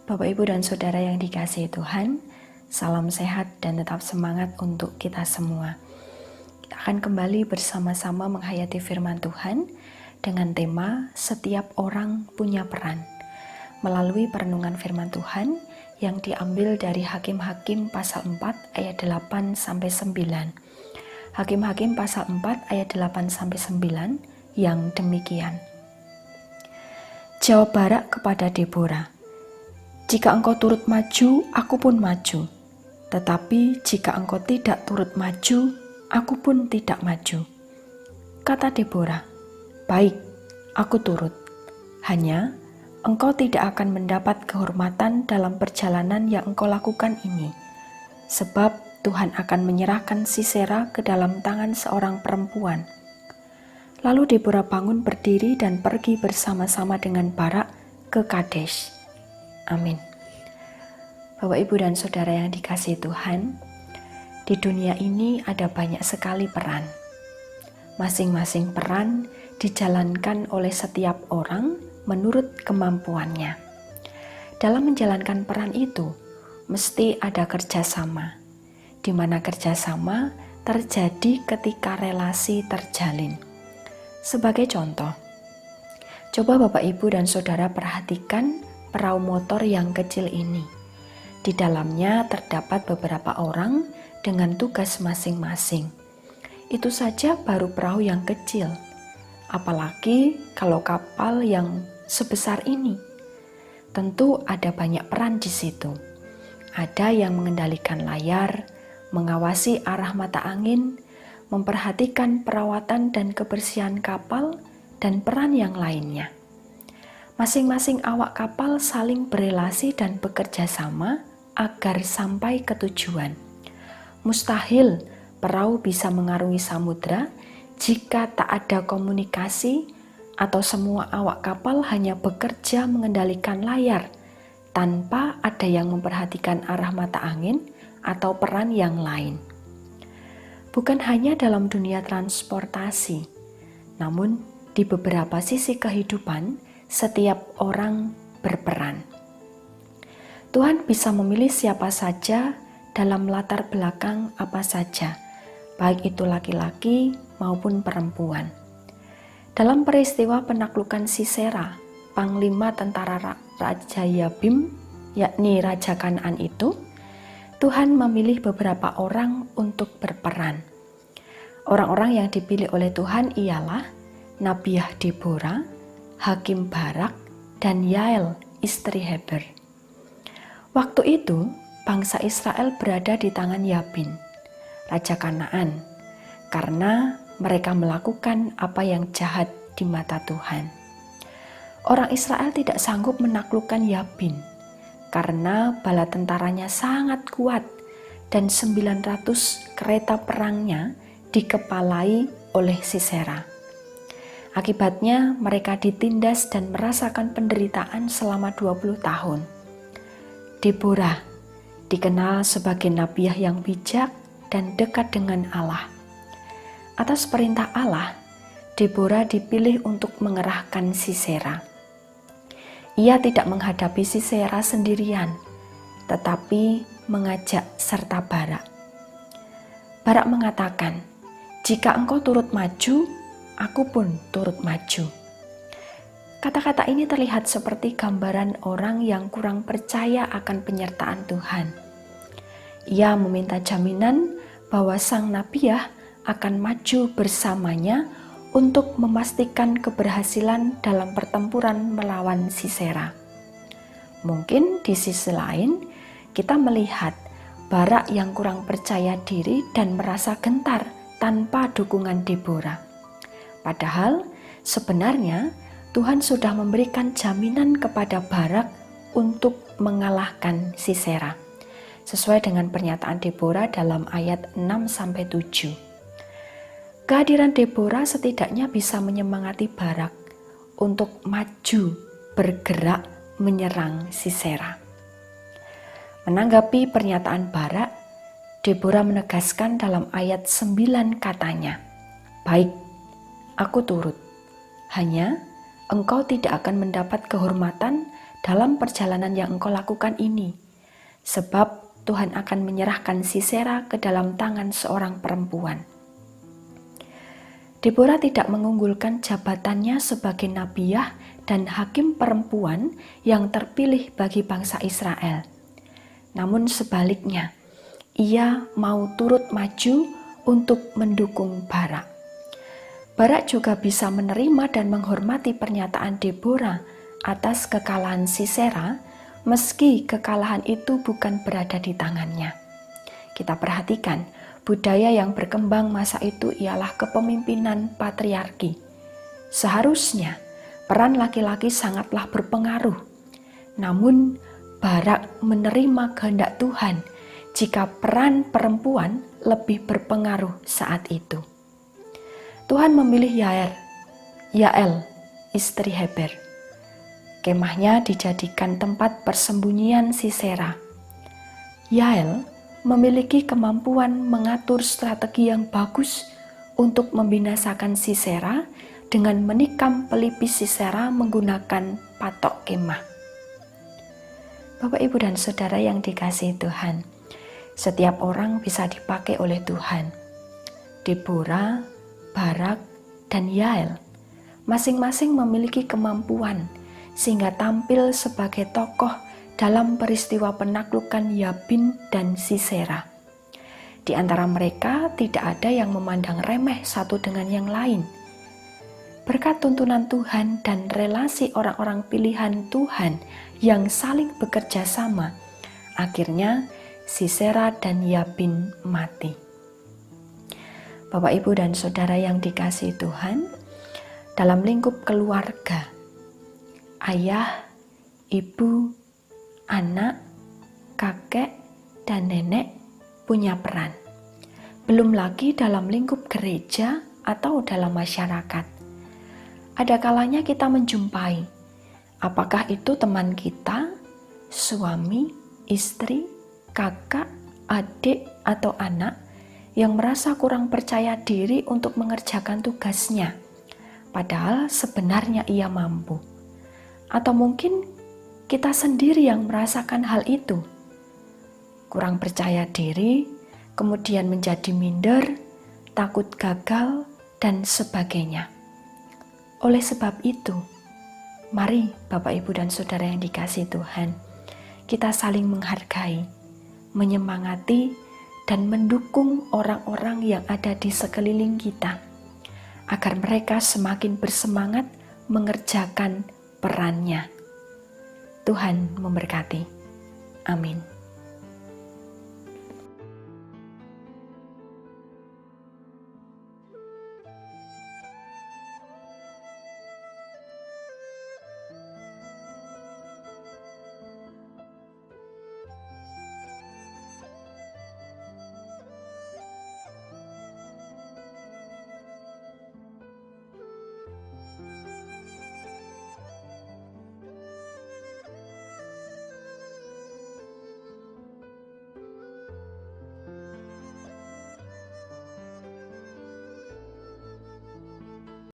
Bapak, Ibu, dan Saudara yang dikasihi Tuhan, salam sehat dan tetap semangat untuk kita semua. Kita akan kembali bersama-sama menghayati firman Tuhan dengan tema Setiap Orang Punya Peran, melalui perenungan firman Tuhan yang diambil dari Hakim-Hakim pasal 4 ayat 8-9. Hakim-Hakim pasal 4 ayat 8-9 yang demikian. Jawab Barak kepada Deborah, "Jika engkau turut maju, aku pun maju. Tetapi jika engkau tidak turut maju, aku pun tidak maju." Kata Deborah, "Baik, aku turut. Hanya engkau tidak akan mendapat kehormatan dalam perjalanan yang engkau lakukan ini. Sebab Tuhan akan menyerahkan Sisera ke dalam tangan seorang perempuan." Lalu Deborah bangun berdiri dan pergi bersama-sama dengan Barak ke Kadesh. Amin. Bapak, Ibu, dan Saudara yang dikasihi Tuhan, di dunia ini ada banyak sekali peran. Masing-masing peran dijalankan oleh setiap orang menurut kemampuannya. Dalam menjalankan peran itu, mesti ada kerjasama, di mana kerjasama terjadi ketika relasi terjalin. Sebagai contoh, coba Bapak, Ibu, dan Saudara perhatikan perahu motor yang kecil ini. Di dalamnya terdapat beberapa orang dengan tugas masing-masing. Itu saja baru perahu yang kecil. Apalagi kalau kapal yang sebesar ini. Tentu ada banyak peran di situ. Ada yang mengendalikan layar, mengawasi arah mata angin, memperhatikan perawatan dan kebersihan kapal, dan peran yang lainnya. Masing-masing awak kapal saling berelasi dan bekerja sama agar sampai ke tujuan. Mustahil perahu bisa mengarungi samudra jika tak ada komunikasi atau semua awak kapal hanya bekerja mengendalikan layar tanpa ada yang memperhatikan arah mata angin atau peran yang lain. Bukan hanya dalam dunia transportasi, namun di beberapa sisi kehidupan setiap orang berperan. Tuhan bisa memilih siapa saja dalam latar belakang apa saja, baik itu laki-laki maupun perempuan. Dalam peristiwa penaklukan Sisera, panglima tentara Raja Yabim, yakni Raja Kanaan itu, Tuhan memilih beberapa orang untuk berperan. Orang-orang yang dipilih oleh Tuhan ialah Nabiah Deborah, Hakim Barak, dan Yael, istri Heber. Waktu itu, bangsa Israel berada di tangan Yabin, Raja Kanaan, karena mereka melakukan apa yang jahat di mata Tuhan. Orang Israel tidak sanggup menaklukkan Yabin, karena bala tentaranya sangat kuat dan 900 kereta perangnya dikepalai oleh Sisera. Akibatnya mereka ditindas dan merasakan penderitaan selama 20 tahun. Deborah dikenal sebagai nabiah yang bijak dan dekat dengan Allah. Atas perintah Allah, Deborah dipilih untuk mengerahkan Sisera. Ia tidak menghadapi Sisera sendirian, tetapi mengajak serta Barak. Barak mengatakan, "Jika engkau turut maju, aku pun turut maju." Kata-kata ini terlihat seperti gambaran orang yang kurang percaya akan penyertaan Tuhan. Ia meminta jaminan bahwa sang nabiah akan maju bersamanya untuk memastikan keberhasilan dalam pertempuran melawan Sisera. Mungkin di sisi lain, kita melihat Barak yang kurang percaya diri dan merasa gentar tanpa dukungan Deborah. Padahal sebenarnya Tuhan sudah memberikan jaminan kepada Barak untuk mengalahkan Sisera, sesuai dengan pernyataan Deborah dalam ayat 6-7. Kehadiran Deborah setidaknya bisa menyemangati Barak untuk maju bergerak menyerang Sisera. Menanggapi pernyataan Barak, Deborah menegaskan dalam ayat 9 katanya, "Baik, aku turut. Hanya engkau tidak akan mendapat kehormatan dalam perjalanan yang engkau lakukan ini, sebab Tuhan akan menyerahkan Sisera ke dalam tangan seorang perempuan. Deborah tidak mengunggulkan jabatannya sebagai nabiah dan hakim perempuan yang terpilih bagi bangsa Israel. Namun sebaliknya, ia mau turut maju untuk mendukung Barak. Barak juga bisa menerima dan menghormati pernyataan Deborah atas kekalahan Sisera, meski kekalahan itu bukan berada di tangannya. Kita perhatikan, budaya yang berkembang masa itu ialah kepemimpinan patriarki. Seharusnya peran laki-laki sangatlah berpengaruh. Namun Barak menerima kehendak Tuhan jika peran perempuan lebih berpengaruh saat itu. Tuhan memilih Yael, istri Heber. Kemahnya dijadikan tempat persembunyian Sisera. Yael memiliki kemampuan mengatur strategi yang bagus untuk membinasakan Sisera dengan menikam pelipis Sisera menggunakan patok kemah. Bapak, Ibu, dan Saudara yang dikasihi Tuhan, setiap orang bisa dipakai oleh Tuhan. Deborah, Barak, dan Yael masing-masing memiliki kemampuan sehingga tampil sebagai tokoh dalam peristiwa penaklukan Yabin dan Sisera. Di antara mereka tidak ada yang memandang remeh satu dengan yang lain. Berkat tuntunan Tuhan dan relasi orang-orang pilihan Tuhan yang saling bekerja sama, akhirnya Sisera dan Yabin mati. Bapak, Ibu, dan Saudara yang dikasihi Tuhan, dalam lingkup keluarga, ayah, ibu, anak, kakek, dan nenek punya peran. Belum lagi dalam lingkup gereja atau dalam masyarakat. Ada kalanya kita menjumpai, apakah itu teman kita, suami, istri, kakak, adik, atau anak yang merasa kurang percaya diri untuk mengerjakan tugasnya, padahal sebenarnya ia mampu. Atau mungkin kita sendiri yang merasakan hal itu. Kurang percaya diri, kemudian menjadi minder, takut gagal, dan sebagainya. Oleh sebab itu, mari Bapak, Ibu, dan Saudara yang dikasihi Tuhan, kita saling menghargai, menyemangati, dan mendukung orang-orang yang ada di sekeliling kita, agar mereka semakin bersemangat mengerjakan perannya. Tuhan memberkati. Amin.